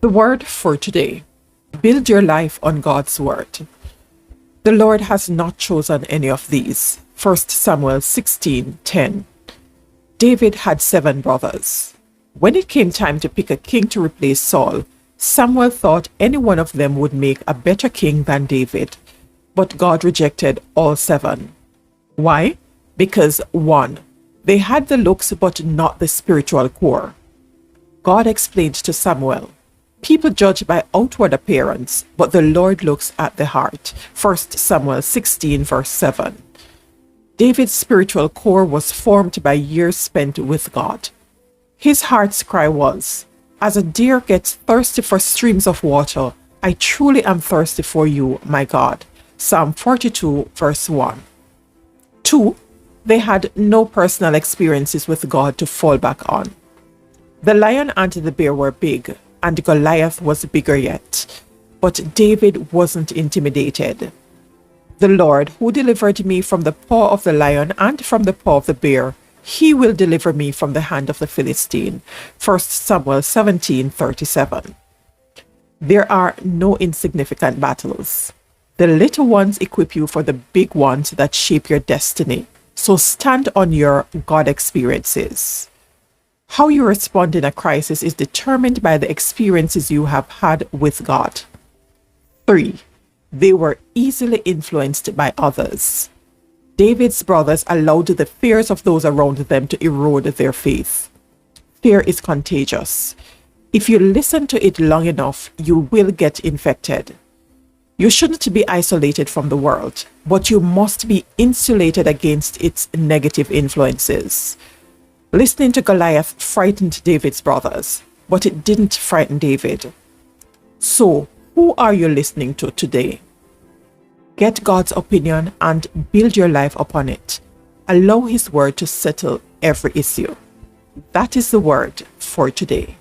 The word for today: build your life on God's word. The Lord has not chosen any of these. 1 Samuel 16:10. David had 7 brothers. When it came time to pick a king to replace Saul, Samuel thought any one of them would make a better king than David. But God rejected all 7. Why? Because 1. They had the looks but not the spiritual core. God explained to Samuel, people judge by outward appearance, but the Lord looks at the heart. 1 Samuel 16 verse 7. David's spiritual core was formed by years spent with God. His heart's cry was, as a deer gets thirsty for streams of water, I truly am thirsty for you, my God. Psalm 42 verse 1. 2. They had no personal experiences with God to fall back on. The lion and the bear were big, and Goliath was bigger yet. But David wasn't intimidated. The Lord, who delivered me from the paw of the lion and from the paw of the bear, he will deliver me from the hand of the Philistine. 1 Samuel 17:37. There are no insignificant battles. The little ones equip you for the big ones that shape your destiny. So stand on your God experiences. How you respond in a crisis is determined by the experiences you have had with God. 3. They were easily influenced by others. David's brothers allowed the fears of those around them to erode their faith. Fear is contagious. If you listen to it long enough, you will get infected. You shouldn't be isolated from the world, but you must be insulated against its negative influences. Listening to Goliath frightened David's brothers, but it didn't frighten David. So, who are you listening to today? Get God's opinion and build your life upon it. Allow His word to settle every issue. That is the word for today.